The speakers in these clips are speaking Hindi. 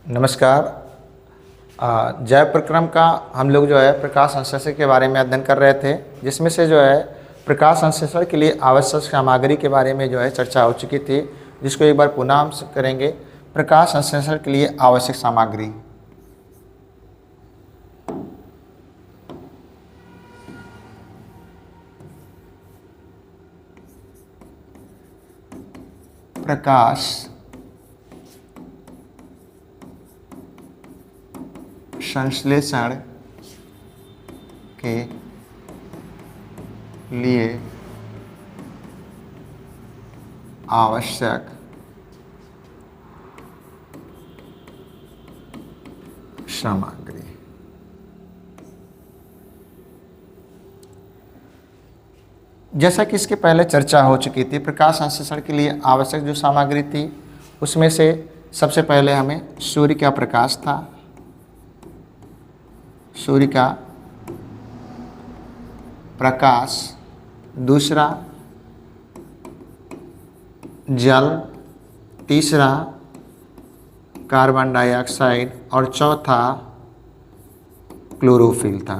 नमस्कार। जैव प्रक्रम का हम लोग जो है प्रकाश संश्लेषण के बारे में अध्ययन कर रहे थे, जिसमें से जो है प्रकाश संश्लेषण के लिए आवश्यक सामग्री के बारे में जो है चर्चा हो चुकी थी, जिसको एक बार पुनः हम करेंगे। प्रकाश संश्लेषण के लिए आवश्यक सामग्री। प्रकाश संश्लेषण के लिए आवश्यक सामग्री। जैसा कि इसके पहले चर्चा हो चुकी थी, प्रकाश संश्लेषण के लिए आवश्यक जो सामग्री थी उसमें से सबसे पहले हमें सूर्य का प्रकाश था, सूर्य का प्रकाश, दूसरा जल, तीसरा कार्बन डाइऑक्साइड और चौथा क्लोरोफिल था।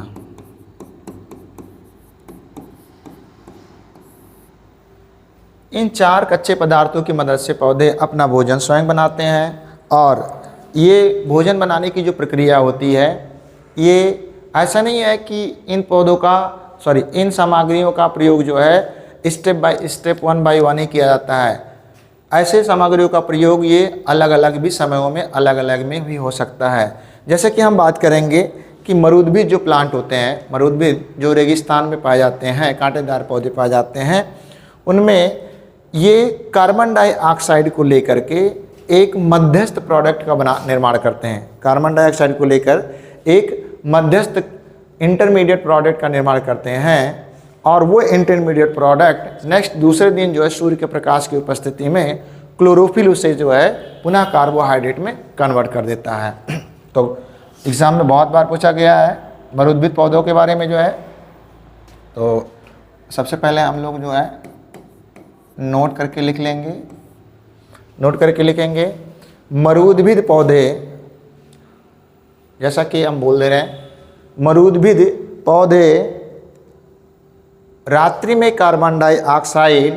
इन चार कच्चे पदार्थों की मदद से पौधे अपना भोजन स्वयं बनाते हैं, और ये भोजन बनाने की जो प्रक्रिया होती है, ये ऐसा नहीं है कि इन सामग्रियों का प्रयोग जो है step by step, one by one ही किया जाता है। ऐसे सामग्रियों का प्रयोग ये अलग अलग भी समयों में अलग अलग में भी हो सकता है। जैसे कि हम बात करेंगे कि मरूदबीज जो प्लांट होते हैं, मरूदबीज जो रेगिस्तान में पाए जाते हैं, कांटेदार पौधे पाए जाते हैं, उनमें ये कार्बन डाइऑक्साइड को लेकर के एक मध्यस्थ प्रोडक्ट का निर्माण करते हैं। कार्बन डाइऑक्साइड को लेकर एक मध्यस्थ इंटरमीडिएट प्रोडक्ट का निर्माण करते हैं, और वो इंटरमीडिएट प्रोडक्ट नेक्स्ट दूसरे दिन जो है सूर्य के प्रकाश की उपस्थिति में क्लोरोफिल उसे जो है पुनः कार्बोहाइड्रेट में कन्वर्ट कर देता है। तो एग्ज़ाम में बहुत बार पूछा गया है मरूदबीज पौधों के बारे में जो है। तो सबसे पहले हम लोग जो है नोट करके लिखेंगे मरूदबीज पौधे, जैसा कि हम बोल दे रहे हैं, मरूदबीज पौधे रात्रि में कार्बन डाइऑक्साइड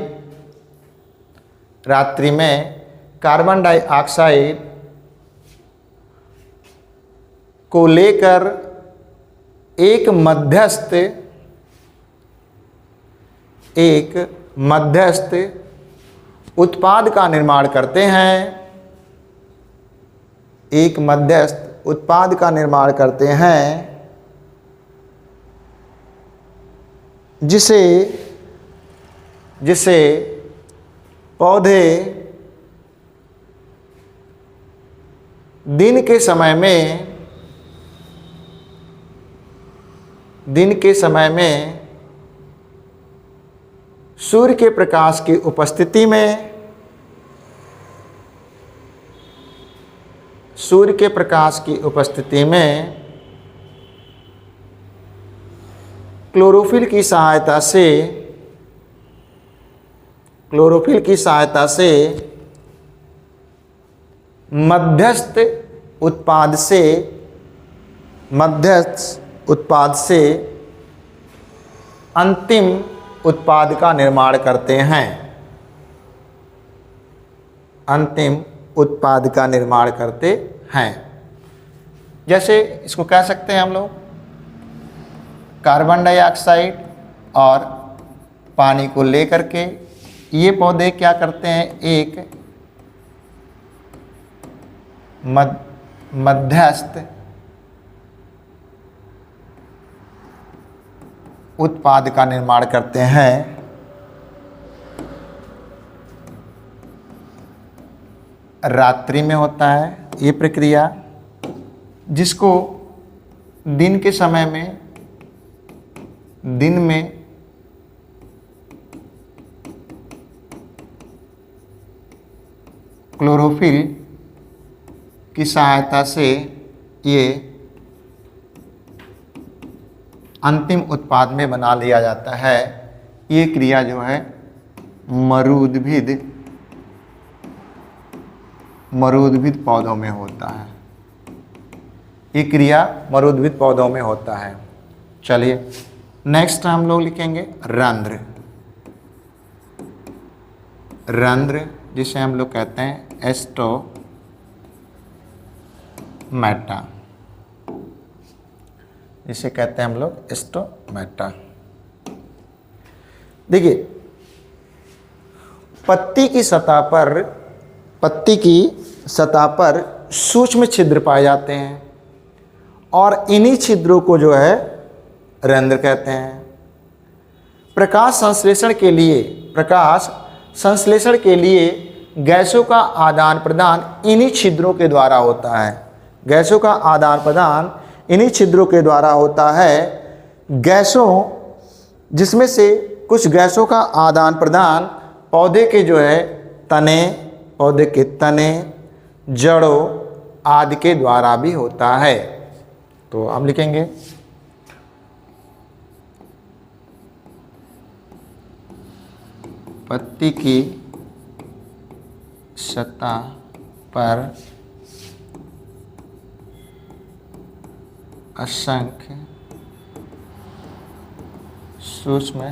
को लेकर एक मध्यस्थ उत्पाद का निर्माण करते हैं, एक मध्यस्थ उत्पाद का निर्माण करते हैं, जिसे पौधे दिन के समय में सूर्य के प्रकाश की उपस्थिति में क्लोरोफिल की सहायता से मध्यस्थ उत्पाद से अंतिम उत्पाद का निर्माण करते हैं। जैसे इसको कह सकते हैं हम लोग, कार्बन डाइऑक्साइड और पानी को लेकर के ये पौधे क्या करते हैं, एक मध्यस्थ उत्पाद का निर्माण करते हैं, रात्रि में होता है ये प्रक्रिया, जिसको दिन में क्लोरोफिल की सहायता से ये अंतिम उत्पाद में बना लिया जाता है। ये क्रिया जो है मरूदभिद पौधों में होता है। ये क्रिया मरुद्भिद पौधों में होता है। चलिए नेक्स्ट हम लोग लिखेंगे रंध्र। रंध्र जिसे हम लोग कहते हैं एस्टोमेटा, जिसे कहते हैं हम लोग एस्टोमेटा। देखिए पत्ती की सतह पर सूक्ष्म छिद्र पाए जाते हैं और इन्हीं छिद्रों को जो है रंध्र कहते हैं। प्रकाश संश्लेषण के लिए गैसों का आदान प्रदान इन्हीं छिद्रों के द्वारा होता है। गैसों का आदान प्रदान इन्हीं छिद्रों के द्वारा होता है। गैसों जिसमें से कुछ गैसों का आदान प्रदान पौधे के तने, जड़ों आदि के द्वारा भी होता है। तो हम लिखेंगे पत्ती की सतह पर असंख्य सूक्ष्म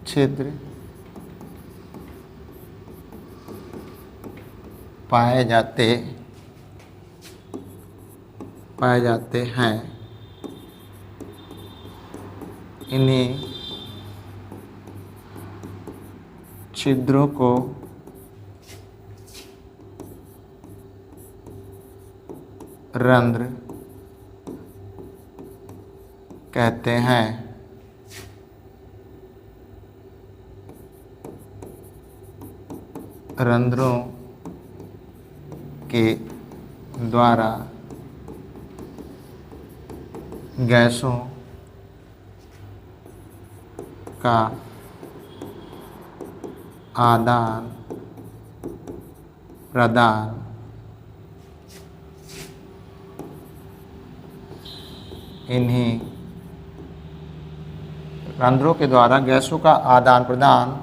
छिद्र पाए जाते हैं। इन्हीं छिद्रों को रंध्र कहते हैं। रंध्रों के द्वारा गैसों का आदान प्रदान इन्हीं रंध्रों के द्वारा गैसों का आदान प्रदान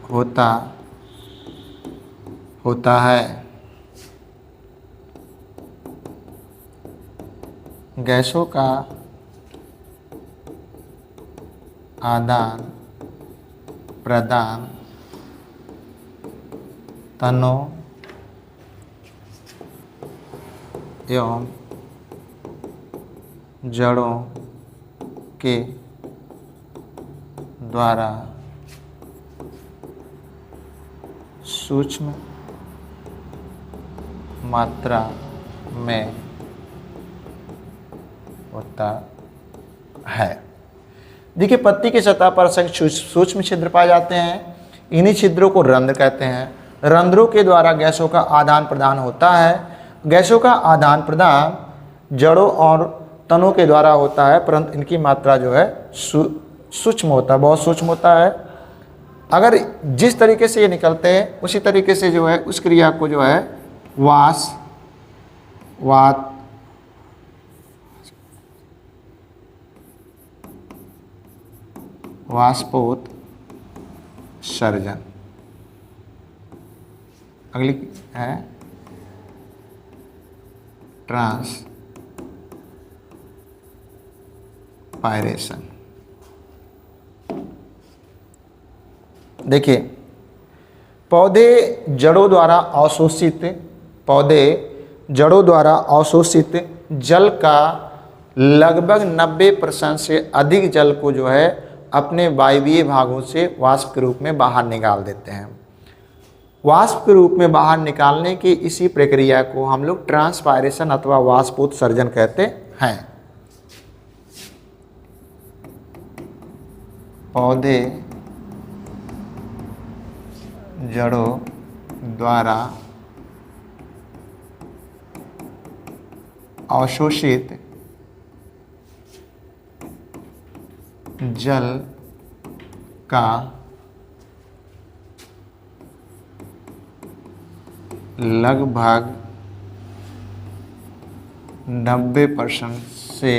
होता है। गैसों का आदान प्रदान तनों एवं जड़ों के द्वारा सूक्ष्म मात्रा में होता है। देखिए पत्ती की सतह पर सूक्ष्म छिद्र पाए जाते हैं। इन्हीं छिद्रों को रंध्र कहते हैं। रंध्रों के द्वारा गैसों का आदान प्रदान होता है। गैसों का आदान प्रदान जड़ों और तनों के द्वारा होता है, परंतु इनकी मात्रा जो है सूक्ष्म होता है, बहुत सूक्ष्म होता है। अगर जिस तरीके से ये निकलते हैं उसी तरीके से जो है उस क्रिया को जो है वाष्पोत्सर्जन, अगली है ट्रांसपायरेशन। देखिए पौधे जड़ों द्वारा अवशोषित जल का लगभग 90% से अधिक जल को जो है अपने वायवीय भागों से वाष्प के रूप में बाहर निकाल देते हैं। वाष्प के रूप में बाहर निकालने की इसी प्रक्रिया को हम लोग ट्रांसपायरेशन अथवा वाष्पोत्सर्जन कहते हैं। पौधे जड़ों द्वारा अवशोषित जल का लगभग 90% से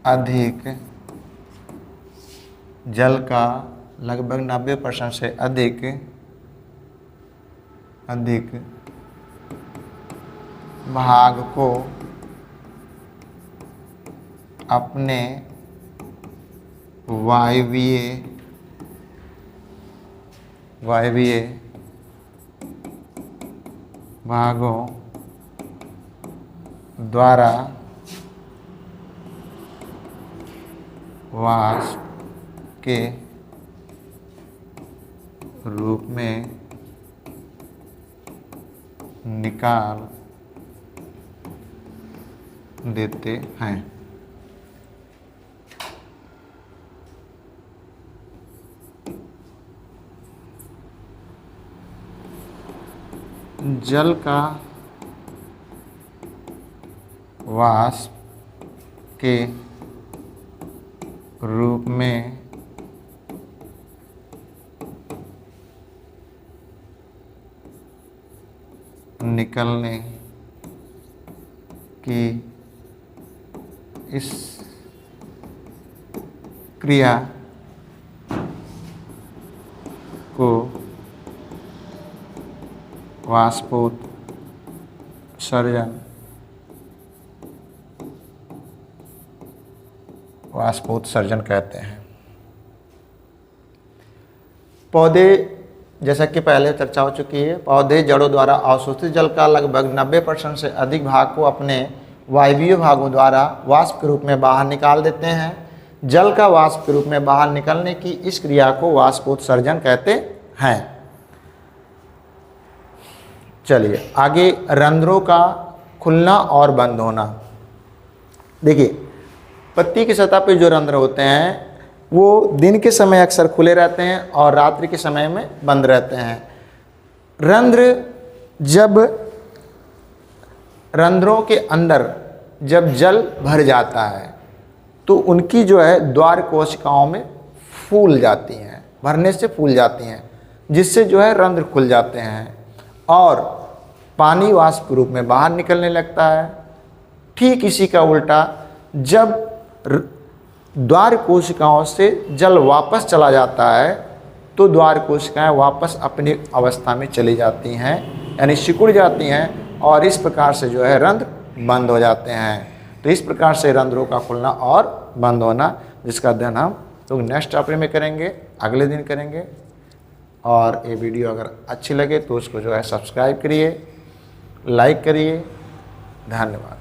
अधिक जल का लगभग 90% से अधिक भाग को अपने वायवीय भागों द्वारा वाष्प के रूप में निकाल देते हैं। जल का वाष्प के रूप में निकलने की इस क्रिया को वाष्पोत्सर्जन कहते हैं। पौधे, जैसा कि पहले चर्चा हो चुकी है, पौधे जड़ों द्वारा अवशोषित जल का लगभग 90% से अधिक भाग को अपने वायवीय भागों द्वारा वाष्प के रूप में बाहर निकाल देते हैं। जल का वाष्प के रूप में बाहर निकलने की इस क्रिया को वाष्पोत्सर्जन कहते हैं। चलिए आगे, रंध्रों का खुलना और बंद होना। देखिए, पत्ती की सतह पे जो रंध्र होते हैं वो दिन के समय अक्सर खुले रहते हैं और रात्रि के समय में बंद रहते हैं। रंध्रों के अंदर जब जल भर जाता है तो उनकी जो है द्वार कोशिकाओं में फूल जाती हैं, भरने से फूल जाती हैं, जिससे जो है रंध्र खुल जाते हैं और पानी वाष्प के रूप में बाहर निकलने लगता है। ठीक इसी का उल्टा, जब द्वार कोशिकाओं से जल वापस चला जाता है तो द्वार कोशिकाएं वापस अपनी अवस्था में चली जाती हैं, यानी सिकुड़ जाती हैं और इस प्रकार से जो है रंध्र बंद हो जाते हैं। तो इस प्रकार से रंध्रों का खुलना और बंद होना, जिसका अध्ययन हम लोग नेक्स्ट चैप्टर में करेंगे, अगले दिन करेंगे। और ये वीडियो अगर अच्छी लगे तो उसको जो है सब्सक्राइब करिए, लाइक करिए। धन्यवाद।